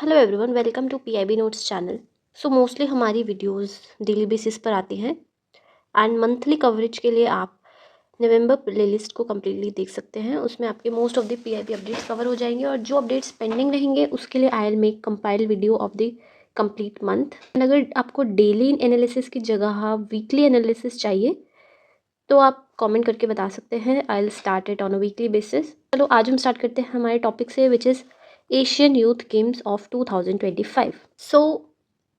Hello everyone, welcome to PIB notes channel. So mostly हमारी videos daily basis पर आती हैं एंड मंथली कवरेज के लिए आप नवंबर प्लेलिस्ट को कम्प्लीटली देख सकते हैं। उसमें आपके most of the PIB updates cover हो जाएंगे और जो अपडेट्स पेंडिंग रहेंगे उसके लिए I will make compile video of the complete month. And अगर आपको डेली एनालिसिस की जगह वीकली एनालिसिस चाहिए तो आप कमेंट करके बता सकते हैं। I will start it on a weekly basis. चलो आज हम स्टार्ट करते हैं हमारे टॉपिक से, which is Asian youth games of 2025। So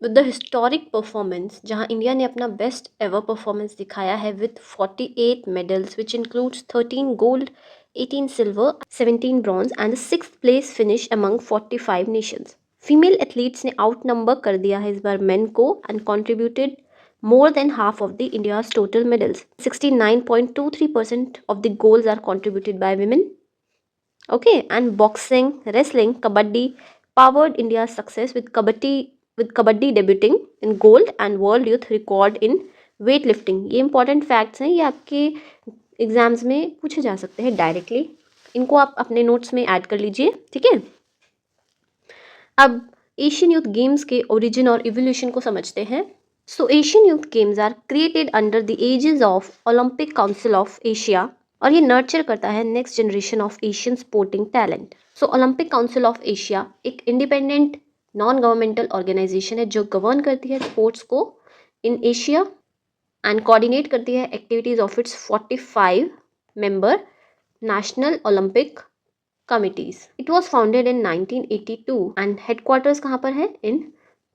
with the historic performance, जहां इंडिया ने अपना बेस्ट एवर परफॉर्मेंस दिखाया है with 48 medals which includes 13 gold, 18 silver, 17 bronze and 6th place finish among 45 Nations. Female athletes ने out number कर दिया है इस बार मेन को and contributed more than half of the India's total medals. 69.23% of the goals are contributed by women. Okay, and boxing, wrestling, kabaddi powered India's success with kabaddi debuting in gold and world youth record in weightlifting. ये important facts हैं, ये आपके exams में पूछे जा सकते हैं directly. इनको आप अपने नोट्स में ऐड कर लीजिए, ठीक है। अब एशियन यूथ गेम्स के ओरिजिन और इवोल्यूशन को समझते हैं। So Asian Youth Games are created under the aegis of Olympic Council of Asia और ये नर्चर करता है next generation of Asian sporting talent. So Olympic council of Asia एक इंडिपेंडेंट नॉन गवर्नमेंटल ऑर्गेनाइजेशन है जो गवर्न करती है sports को इन एशिया एंड कोऑर्डिनेट करती है activities of its 45 member national Olympic committees. It was founded in 1982 and headquarters कहाँ पर है? इन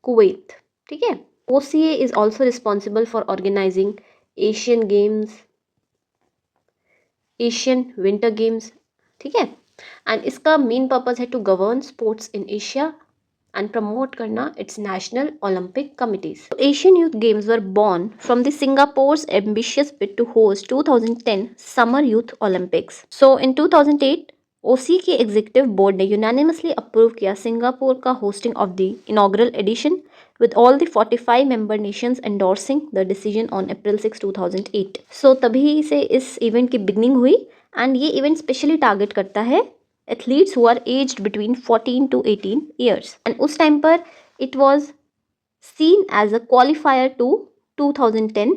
कुवैत, ठीक है। OCA is also responsible for organizing Asian Games, Asian Winter Games, ठीक है। एंड इसका मेन पर्पज है to govern sports in Asia and promote करना its national Olympic committees. Asian youth games were born from the Singapore's ambitious bid to host 2010 summer youth Olympics. So in 2008 OCA के executive board ने unanimously approve किया Singapore का hosting of the inaugural edition with all the 45 member nations endorsing the decision on April 6, 2008. So तभी से इस event की beginning हुई and ये इवेंट स्पेशली टारगेट करता है athletes who are aged between 14 to 18 years and उस टाइम पर it was seen as a qualifier to 2010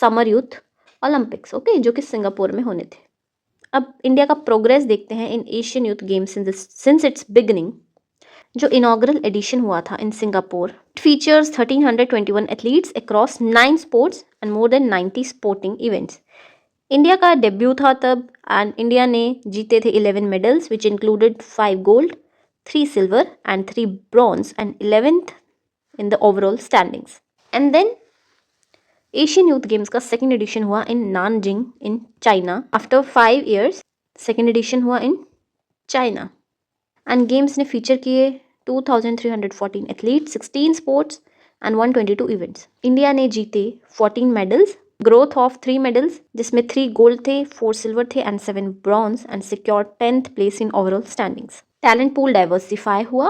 summer youth Olympics, okay, जो कि सिंगापुर में होने थे। अब इंडिया का प्रोग्रेस देखते हैं in Asian youth games since its beginning. जो इनॉग्रल एडिशन हुआ था in Singapore, it features 1321 athletes across 9 sports and more than 90 sporting events. India का डेब्यू था तब एंड इंडिया ने जीते थे 11 medals which included 5 gold, 3 silver and 3 bronze and 11th in the overall standings. And then Asian youth games का second edition हुआ in Nanjing in China after 5 years. Second edition हुआ in China and games ने feature किए 2314 athlete, 16 sports and 122 events. India ने जीते 14 medals, growth of 3 medals जिसमें 3 gold थे, 4 silver थे and 7 bronze and secured 10th place in overall standings. Talent pool diversify हुआ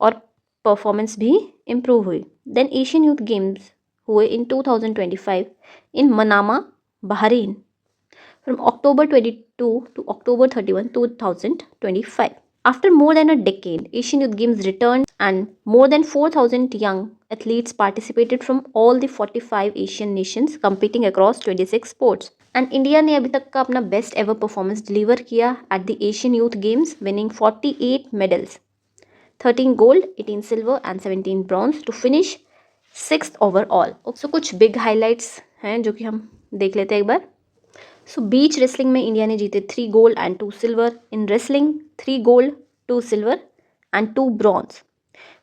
और परफॉर्मेंस भी इम्प्रूव हुई। देन एशियन यूथ गेम्स हुए इन 2025 इन Manama, Bahrain from October 22 to October 31, 2025. After more than a decade, Asian Youth Games returned and more than 4,000 young athletes participated from all the 45 Asian nations competing across 26 sports. And India ने अभी तक का अपना best ever performance deliver किया at the Asian Youth Games, winning 48 medals, 13 gold, 18 silver and 17 bronze to finish 6th overall. So कुछ big highlights हैं जो कि हम देख लेते हैं एक बार। सो बीच रेसलिंग में इंडिया ने जीते 3 gold and 2 silver. In wrestling 3 gold, 2 silver and 2 bronze.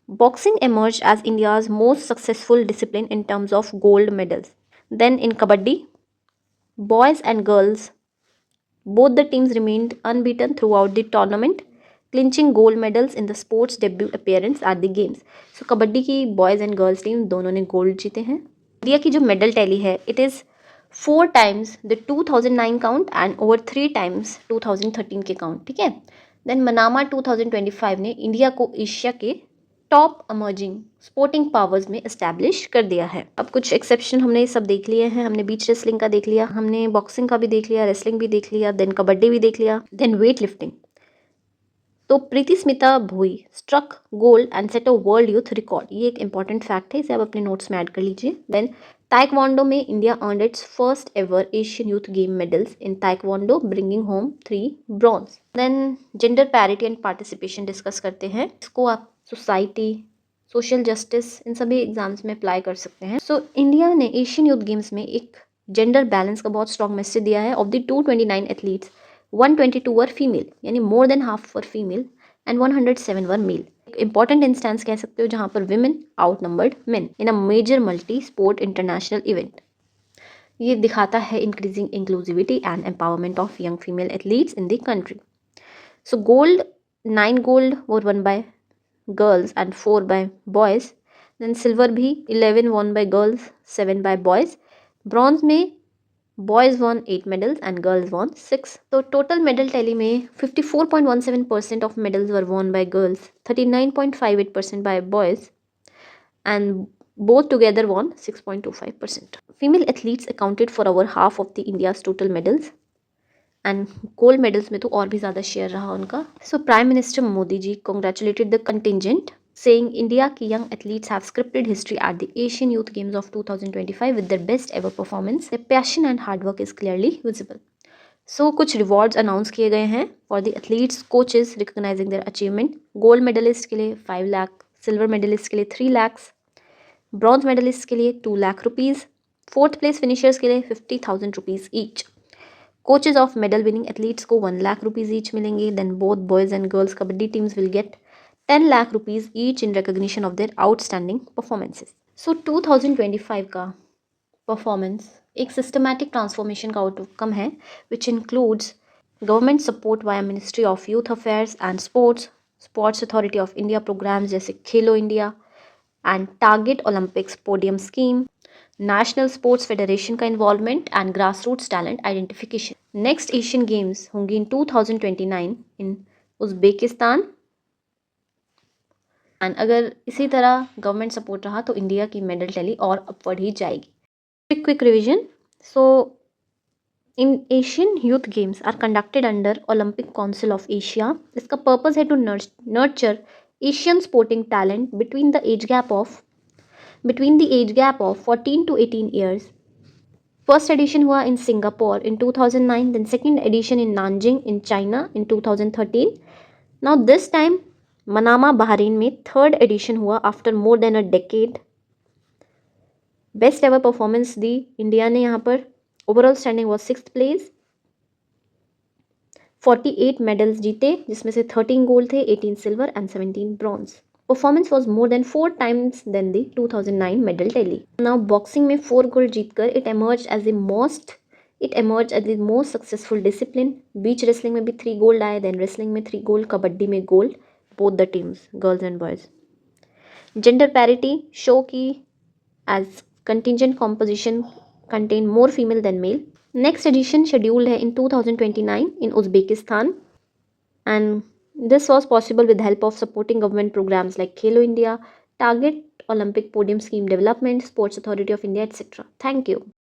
Boxing emerged as India's most successful discipline in terms of gold medals. Then in kabaddi, boys and girls, both the teams remained unbeaten throughout the tournament, clinching gold medals in the sports debut appearance at the games. So kabaddi की boys and girls team दोनों ने gold जीते हैं। India की जो medal tally है it is 4 times the 2009 count and over 3 times 2013 के count, ठीक है। देन मनामा 2025 ने इंडिया को एशिया के टॉप अमर्जिंग स्पोर्टिंग पावर्स में एस्टैब्लिश कर दिया है। अब कुछ एक्सेप्शन हमने सब देख लिए हैं। हमने बीच रेसलिंग का देख लिया, हमने बॉक्सिंग का भी देख लिया, रेसलिंग भी देख लिया, देन कबड्डी भी देख लिया, देन वेट लिफ्टिंग। तो Priti Smita Bhoi struck gold and set a world youth record, ये एक इंपॉर्टेंट फैक्ट है, इसे आप अपने नोट्स में ऐड कर लीजिए। देन ताइक्वांडो में India earned its first ever Asian youth game medals in taekwondo, bringing home 3 bronze. Then gender parity and participation discuss करते हैं। इसको आप सोसाइटी, सोशल जस्टिस, इन सभी एग्जाम्स में अप्लाई कर सकते हैं। सो इंडिया ने एशियन यूथ गेम्स में एक जेंडर बैलेंस का बहुत स्ट्रॉन्ग मैसेज दिया है। Of the 229 athletes 122 were female, यानी more than half were female, and 107 were male. Important instance कह सकते हो जहां पर women out numbered men in a major multi sport international event. ये दिखाता है increasing inclusivity and empowerment of young female athletes in the country. So gold, 9 gold were won by girls and 4 by boys. Then silver भी 11 one by girls, 7 by boys. Bronze में boys won 8 medals and girls won 6. तो total medal tally में 54.17% of medals were won by girls, 39.58% by boys, and both together won 6.25%. Female athletes accounted for over half of the India's total medals, and gold medals में तो और भी ज़्यादा share रहा उनका। So prime minister Modi ji congratulated the contingent, saying India ki young athletes have scripted history at the Asian Youth Games of 2025 with their best ever performance. Their passion and hard work is clearly visible. So कुछ rewards announce किए गए हैं for the athletes, coaches recognising their achievement. Gold medallist के लिए 5 lakh, silver medallist के लिए 3 lakh, bronze medallist के लिए 2 lakh rupees, fourth place finishers के लिए 50,000 rupees each. Coaches of medal winning athletes को 1 लाख रुपीज़ ईच मिलेंगे। Then both boys and girls kabaddi teams will get 10 lakh rupees each in recognition of their outstanding performances. So 2025 का performance एक systematic transformation का outcome है, which includes government support via ministry of youth affairs and sports authority of India programmes जैसे खेलो India and target Olympics podium scheme, national sports federation का involvement and grass roots talent identification. Next Asian games होंगी in 2029 in Uzbekistan, and अगर इसी तरह government support रहा तो India की medal tally और अपवर्ड ही जाएगी। Quick revision. So in Asian youth games are conducted under Olympic council of Asia. इसका पर्पस है to nurture Asian sporting talent between the age gap of 14 to 18 years. First edition हुआ in Singapore in 2009, then second edition in Nanjing in China in 2013. Now this time Manama Bahrain में third edition हुआ after more than a decade. Best ever performance the India ने यहाँ पर। Overall standing was 6th place. 48 medals जीते जिसमें से 13 gold थे, 18 silver and 17 bronze. Performance was more than 4 times than the 2009 medal tally. Now boxing में 4 gold जीतकर it emerge as the most successful discipline. Beach wrestling में भी 3 gold आए, then wrestling में 3 गोल्ड, कबड्डी में gold, both the teams girls and boys. Gender parity show की as contingent composition contain more female than male. Next edition scheduled है in 2029 in Uzbekistan, and this was possible with help of supporting government programs like Khelo India, Target Olympic Podium Scheme Development, Sports Authority of India, etc. Thank you.